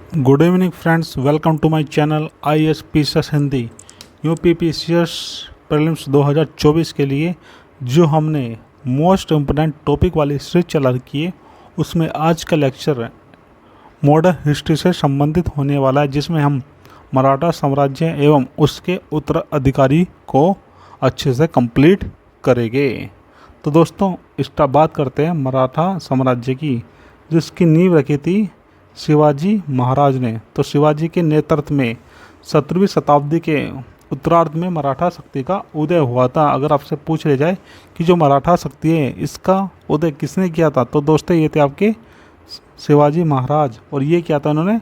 Good evening friends, welcome to my channel ISPCS Hindi. UPPCS prelims 2024 के लिए जो हमने मोस्ट इम्पोर्टेंट टॉपिक वाली सीरीज चला रखी है, उसमें आज का लेक्चर मॉडर्न हिस्ट्री से संबंधित होने वाला है, जिसमें हम मराठा साम्राज्य एवं उसके उत्तराधिकारी को अच्छे से कंप्लीट करेंगे। तो दोस्तों, इसका बात करते हैं मराठा साम्राज्य की, जिसकी नींव रखी थी शिवाजी महाराज ने। तो शिवाजी के नेतृत्व में 17वीं शताब्दी के उत्तरार्ध में मराठा शक्ति का उदय हुआ था। अगर आपसे पूछ ले जाए कि जो मराठा शक्ति है, इसका उदय किसने किया था, तो दोस्तों ये थे आपके शिवाजी महाराज। और ये किया था उन्होंने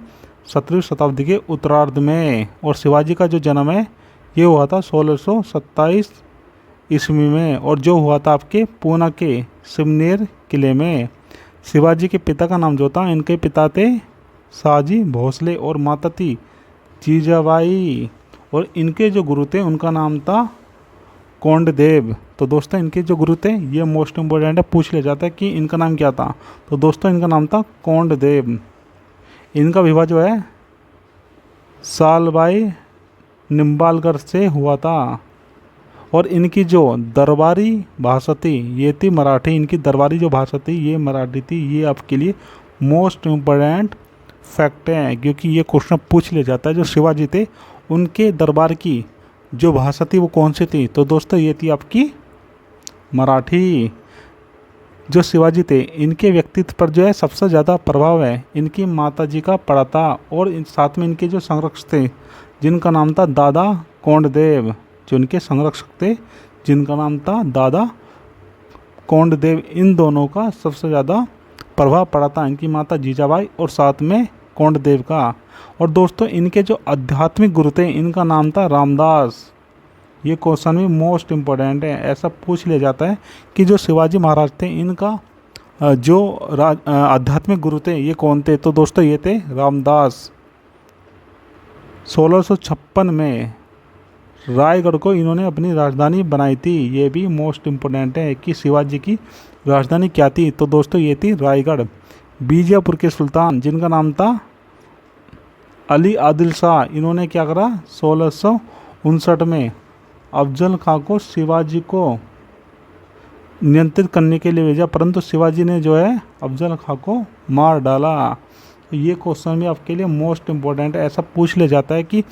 17वीं शताब्दी के उत्तरार्ध में। और शिवाजी का जो जन्म है ये हुआ था 1627 ईस्वी में, और जो हुआ था आपके पूना के सिमनेर किले में। शिवाजी के पिता का नाम जो था, इनके पिता थे शाहजी भोसले और माता थी जीजाबाई। और इनके जो गुरु थे उनका नाम था कोंडदेव। तो दोस्तों, इनके जो गुरु थे ये मोस्ट इम्पोर्टेंट है, पूछ लिया जाता है कि इनका नाम क्या था। तो दोस्तों, इनका नाम था कोंडदेव। इनका विवाह जो है सालबाई निम्बालकर से हुआ था। और इनकी जो दरबारी भाषा थी ये थी मराठी। इनकी दरबारी जो भाषा थी ये मराठी थी। ये आपके लिए मोस्ट इम्पोर्टेंट फैक्ट है, क्योंकि ये क्वेश्चन पूछ लिया जाता है। जो शिवाजी थे उनके दरबार की जो भाषा थी वो कौन सी थी, तो दोस्तों ये थी आपकी मराठी। जो शिवाजी थे इनके व्यक्तित्व पर जो है सबसे ज़्यादा प्रभाव है इनकी माता जी का पड़ा था। और साथ में इनके जो संरक्षक थे जिनका नाम था दादा कोंडदेव, जो इनके संरक्षक थे जिनका नाम था दादा कोंडदेव, इन दोनों का सबसे ज़्यादा प्रभाव पड़ा था इनकी माता जीजाबाई और साथ में कोंडदेव का। और दोस्तों, इनके जो आध्यात्मिक गुरु थे इनका नाम था रामदास। ये क्वेश्चन भी मोस्ट इम्पोर्टेंट है। ऐसा पूछ लिया जाता है कि जो शिवाजी महाराज थे इनका जो आध्यात्मिक गुरु थे ये कौन थे, तो दोस्तों ये थे रामदास। 1656 में रायगढ़ को इन्होंने अपनी राजधानी बनाई थी। ये भी मोस्ट इम्पोर्टेंट है कि शिवाजी की राजधानी क्या थी, तो दोस्तों ये थी रायगढ़। बीजापुर के सुल्तान जिनका नाम था अली आदिल शाह, इन्होंने क्या करा 1659 में अफजल खां को शिवाजी को नियंत्रित करने के लिए भेजा, परंतु शिवाजी ने जो है अफजल खां को मार डाला। तो ये क्वेश्चन भी आपके लिए मोस्ट इम्पोर्टेंट है। ऐसा पूछ लिया जाता है कि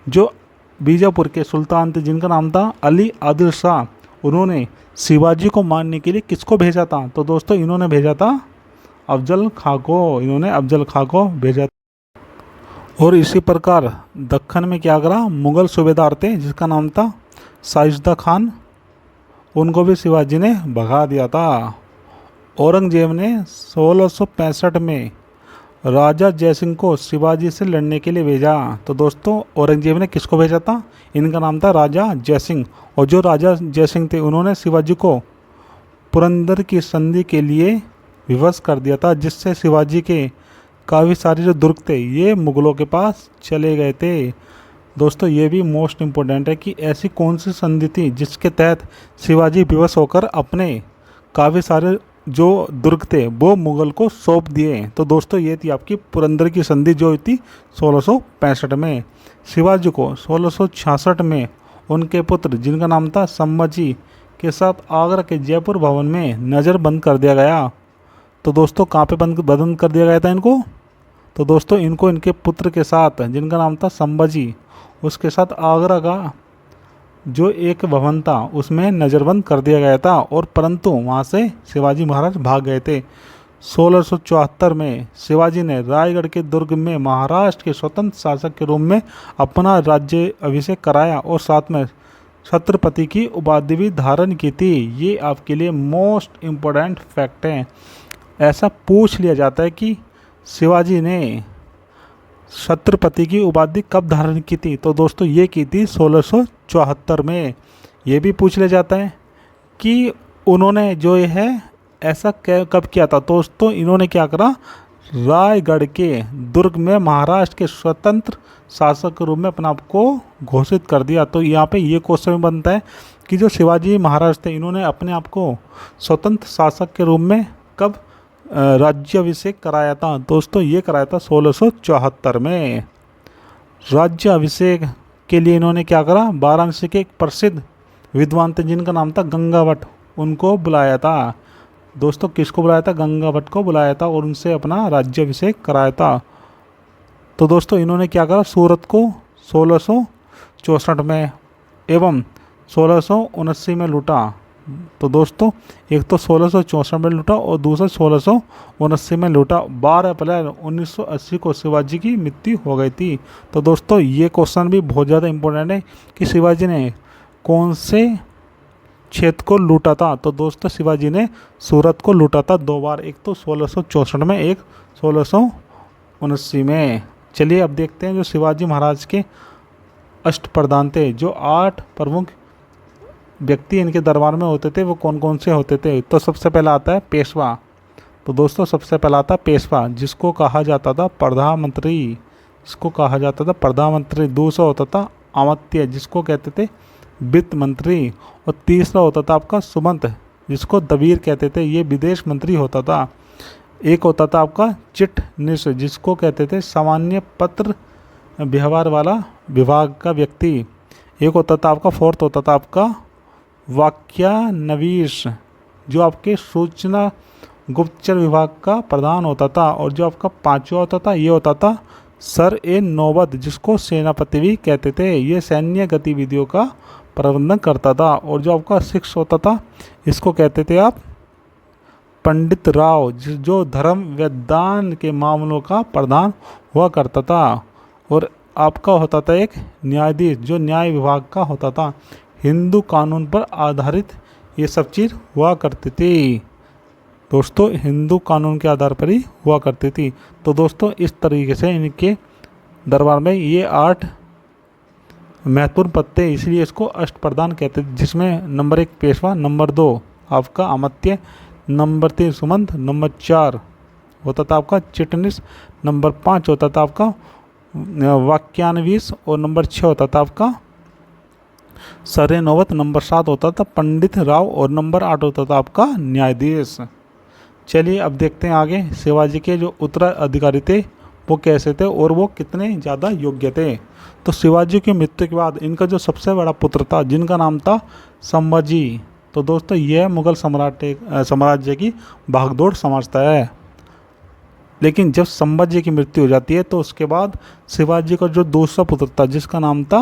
जो बीजापुर के सुल्तान थे जिनका नाम था अली आदिल शाह, उन्होंने शिवाजी को मारने के लिए किसको भेजा था, तो दोस्तों इन्होंने भेजा था अफजल खां को। इन्होंने अफजल खां को भेजा था। और इसी प्रकार दक्कन में क्या करा, मुग़ल सूबेदार थे जिसका नाम था शाइस्ता खान, उनको भी शिवाजी ने भगा दिया था। औरंगजेब ने 1665 में राजा जयसिंह को शिवाजी से लड़ने के लिए भेजा। तो दोस्तों, औरंगजेब ने किसको भेजा था, इनका नाम था राजा जयसिंह। और जो राजा जयसिंह थे उन्होंने शिवाजी को पुरंदर की संधि के लिए विवश कर दिया था, जिससे शिवाजी के काफ़ी सारे जो दुर्ग थे ये मुग़लों के पास चले गए थे। दोस्तों, ये भी मोस्ट इम्पोर्टेंट है कि ऐसी कौन सी संधि थी जिसके तहत शिवाजी विवश होकर अपने काफ़ी सारे जो दुर्ग थे वो मुग़ल को सौंप दिए। तो दोस्तों, ये थी आपकी पुरंदर की संधि जो हुई थी 1665 में। शिवाजी को 1666 में उनके पुत्र जिनका नाम था संभाजी के साथ आगरा के जयपुर भवन में नज़रबंद कर दिया गया। तो दोस्तों, कहाँ पे बंद कर दिया गया था इनको, तो दोस्तों इनको इनके पुत्र के साथ जिनका नाम था संभाजी, उसके साथ आगरा का जो एक भवन था उसमें नज़रबंद कर दिया गया था। और परंतु वहाँ से शिवाजी महाराज भाग गए थे। 1674 में शिवाजी ने रायगढ़ के दुर्ग में महाराष्ट्र के स्वतंत्र शासक के रूप में अपना राज्य अभिषेक कराया और साथ में छत्रपति की उपाधि भी धारण की थी। ये आपके लिए मोस्ट इम्पोर्टेंट फैक्ट है। ऐसा पूछ लिया जाता है कि शिवाजी ने छत्रपति की उपाधि कब धारण की थी, तो दोस्तों ये की थी 1674 में। ये भी पूछ लिया जाता है कि उन्होंने जो है ऐसा कब किया था, तो दोस्तों इन्होंने क्या करा, रायगढ़ के दुर्ग में महाराष्ट्र के स्वतंत्र शासक के रूप में अपने आप को घोषित कर दिया। तो यहाँ पे ये क्वेश्चन बनता है कि जो शिवाजी महाराज थे इन्होंने अपने आप को स्वतंत्र शासक के रूप में कब राज्याभिषेक कराया था? दोस्तों ये कराया था 1674 में। राज्याभिषेक के लिए इन्होंने क्या करा, वाराणसी के एक प्रसिद्ध विद्वान थे जिनका नाम था गंगावट, उनको बुलाया था। दोस्तों किसको बुलाया था? गंगावट को बुलाया था और उनसे अपना राज्याभिषेक कराया था। तो दोस्तों इन्होंने क्या करा, सूरत को 1664 में एवं 1679 में लूटा। तो दोस्तों एक तो 1664 में लूटा और दूसरा 1679 में लूटा। 12 अप्रैल 1980 को शिवाजी की मृत्यु हो गई थी। तो दोस्तों ये क्वेश्चन भी बहुत ज़्यादा इम्पोर्टेंट है कि शिवाजी ने कौन से क्षेत्र को लूटा था? तो दोस्तों शिवाजी ने सूरत को लूटा था 2 बार, एक तो 1664 में, एक 1679 में। चलिए अब देखते हैं जो शिवाजी महाराज के अष्टप्रधान थे, जो 8 प्रमुख व्यक्ति इनके दरबार में होते थे, वो कौन कौन से होते थे? तो सबसे पहला आता है पेशवा। तो दोस्तों सबसे पहला आता है पेशवा, जिसको कहा जाता था प्रधानमंत्री, जिसको कहा जाता था प्रधानमंत्री। दूसरा होता था अमात्य, जिसको कहते थे वित्त मंत्री। और तीसरा होता था आपका सुमंत, जिसको दबीर कहते थे, ये विदेश मंत्री होता था। एक होता था आपका चिटनिस, जिसको कहते थे सामान्य पत्र व्यवहार वाला विभाग का व्यक्ति। एक होता था आपका फोर्थ होता था आपका वाक्यानवीश, जो आपके सूचना गुप्तचर विभाग का प्रधान होता था। और जो आपका पांचवा होता था, ये होता था सर ए नौबत, जिसको सेनापति भी कहते थे, ये सैन्य गतिविधियों का प्रबंधन करता था। और जो आपका सिक्स होता था, इसको कहते थे आप पंडित राव, जो धर्म वेदांत के मामलों का प्रधान हुआ करता था। और आपका होता था एक न्यायाधीश, जो न्याय विभाग का होता था। हिंदू कानून पर आधारित ये सब चीज़ हुआ करती थी। दोस्तों हिंदू कानून के आधार पर ही हुआ करती थी। तो दोस्तों इस तरीके से इनके दरबार में ये 8 महत्वपूर्ण पद थे, इसलिए इसको अष्टप्रधान कहते थे, जिसमें नंबर 1 पेशवा, नंबर 2 आपका अमात्य, नंबर 3 सुमंत, नंबर 4 होता था आपका चिटनिस, नंबर 5 होता था आपका वाक्यानवीस, और नंबर 6 होता था आपका सरे नौबत, नंबर 7 होता था पंडित राव, और नंबर 8 होता था आपका न्यायाधीश। चलिए अब देखते हैं आगे शिवाजी के जो उत्तराधिकारी थे वो कैसे थे और वो कितने ज़्यादा योग्य थे। तो शिवाजी की मृत्यु के बाद इनका जो सबसे बड़ा पुत्र था, जिनका नाम था संभाजी। तो दोस्तों यह मुगल साम्राज्य की भागदौड़ समझता है। लेकिन जब संभाजी की मृत्यु हो जाती है तो उसके बाद शिवाजी का जो दूसरा पुत्र था, जिसका नाम था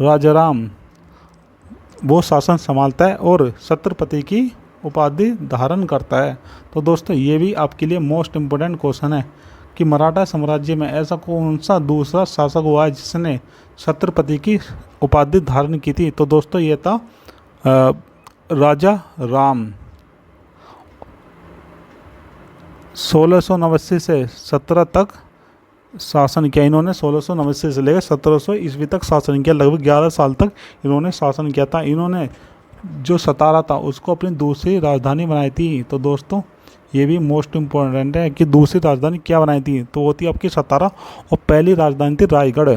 राजाराम, वो शासन संभालता है और छत्रपति की उपाधि धारण करता है। तो दोस्तों ये भी आपके लिए मोस्ट इम्पोर्टेंट क्वेश्चन है कि मराठा साम्राज्य में ऐसा कौन सा दूसरा शासक हुआ है जिसने छत्रपति की उपाधि धारण की थी? तो दोस्तों ये था राजा राम। 1689 से 17 तक शासन किया इन्होंने। 1689 से लेकर 1700 ईस्वी तक शासन किया, लगभग 11 साल तक इन्होंने शासन किया था। इन्होंने जो सतारा था उसको अपनी दूसरी राजधानी बनाई थी। तो दोस्तों ये भी मोस्ट इम्पोर्टेंट है कि दूसरी राजधानी क्या बनाई थी, तो वो थी आपकी सतारा, और पहली राजधानी थी रायगढ़।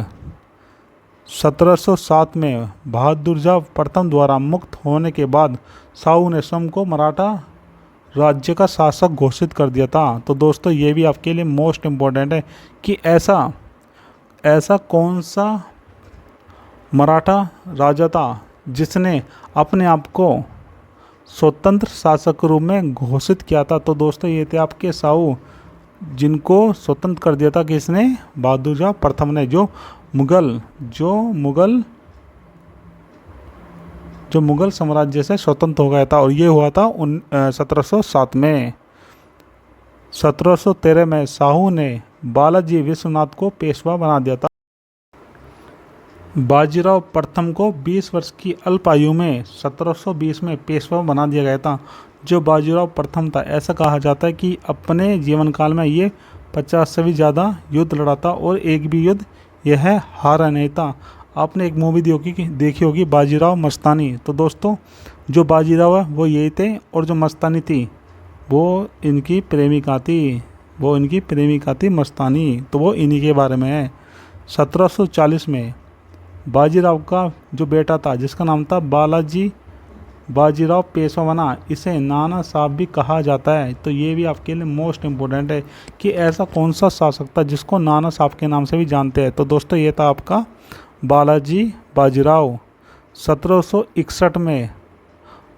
1707 में बहादुर शाह प्रथम द्वारा मुक्त होने के बाद शाहू ने स्वयं को मराठा राज्य का शासक घोषित कर दिया था। तो दोस्तों ये भी आपके लिए मोस्ट इम्पोर्टेंट है कि ऐसा कौन सा मराठा राजा था जिसने अपने आप को स्वतंत्र शासक के रूप में घोषित किया था। तो दोस्तों ये थे आपके शाहू, जिनको स्वतंत्र कर दिया था किसने? बहादुर शाह प्रथम ने, जो मुगल साम्राज्य से स्वतंत्र हो गया था। और ये हुआ था 1707 में। 1713 में शाहू ने बालाजी विश्वनाथ को पेशवा बना दिया था। बाजीराव प्रथम को 20 वर्ष की अल्प आयु में 1720 में पेशवा बना दिया गया था। जो बाजीराव प्रथम था, ऐसा कहा जाता है कि अपने जीवन काल में ये 50 से भी ज़्यादा युद्ध लड़ा था और एक भी युद्ध यह हारा नहीं था। आपने एक मूवी देखी होगी बाजीराव मस्तानी। तो दोस्तों जो बाजीराव है वो यही थे, और जो मस्तानी थी वो इनकी प्रेमिका थी मस्तानी। तो वो इन्हीं के बारे में है। 1740 में बाजीराव का जो बेटा था, जिसका नाम था बालाजी बाजीराव पेशवा बना, इसे नाना साहब भी कहा जाता है। तो ये भी आपके लिए मोस्ट इम्पोर्टेंट है कि ऐसा कौन सा शासक था जिसको नाना साहब के नाम से भी जानते हैं। तो दोस्तों ये था आपका बालाजी बाजीराव। 1761 में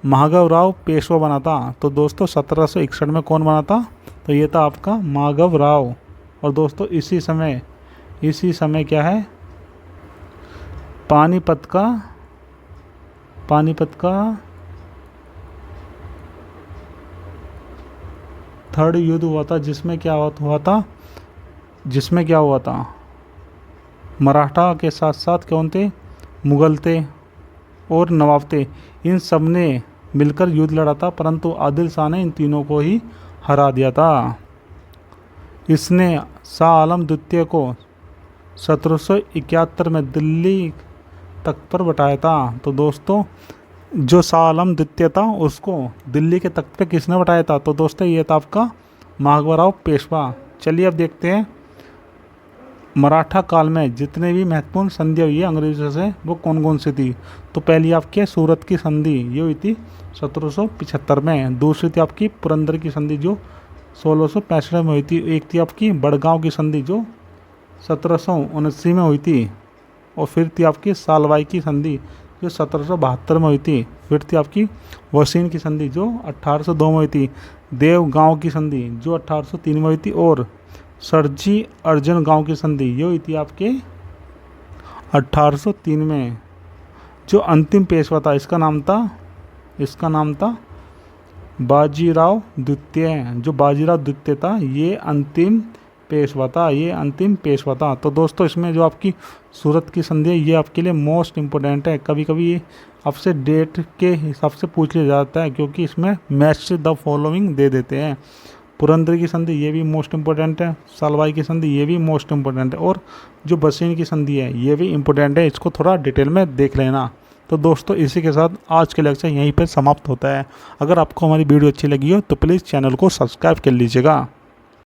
माधवराव पेशवा बना था। तो दोस्तों 1761 में कौन बना था? तो ये था आपका माधवराव। और दोस्तों इसी समय क्या है, पानीपत का थर्ड युद्ध हुआ था, जिसमें क्या हुआ था, मराठा के साथ साथ कौन थे, मुगल थे और नवाब थे। इन सब ने मिलकर युद्ध लड़ा था, परंतु आदिल शाह ने इन तीनों को ही हरा दिया था। इसने शाह आलम द्वितीय को 1771 में दिल्ली तख्त पर बैठाया था। तो दोस्तों जो शाह आलम द्वितीय था उसको दिल्ली के तख्त पे किसने बैठाया था? तो दोस्तों ये था आपका माधवराव पेशवा। चलिए अब देखते हैं मराठा काल में जितने भी महत्वपूर्ण संधियाँ हुई है अंग्रेजों से वो कौन कौन सी थी। तो पहली आपकी सूरत की संधि, ये हुई थी 1775 में। दूसरी थी आपकी पुरंदर की संधि जो 1665 में हुई थी। एक थी आपकी बड़गांव की संधि जो 1779 में हुई थी। और फिर थी आपकी सालवाई की संधि जो 1772 में हुई थी। फिर थी आपकी वसीन की संधि जो 1802 में हुई थी। देवगांव की संधि जो 1803 में हुई थी। और सरजी अर्जन गांव की संधि ये हुई थी आपके 1803 में। जो अंतिम पेशवा था इसका नाम था बाजीराव द्वितीय। जो बाजीराव द्वितीय था ये अंतिम पेशवा था। तो दोस्तों इसमें जो आपकी सूरत की संधि है ये आपके लिए मोस्ट इम्पोर्टेंट है। कभी कभी ये आपसे डेट के हिसाब से पूछ लिया जाता है क्योंकि इसमें मैच द फॉलोइंग दे देते हैं। पुरंदर की संधि ये भी मोस्ट इम्पोर्टेंट है। सालवाई की संधि ये भी मोस्ट इम्पोर्टेंट है। और जो बसीन की संधि है ये भी इम्पोर्टेंट है, इसको थोड़ा डिटेल में देख लेना। तो दोस्तों इसी के साथ आज के लेक्चर यहीं पर समाप्त होता है। अगर आपको हमारी वीडियो अच्छी लगी हो तो प्लीज़ चैनल को सब्सक्राइब कर लीजिएगा।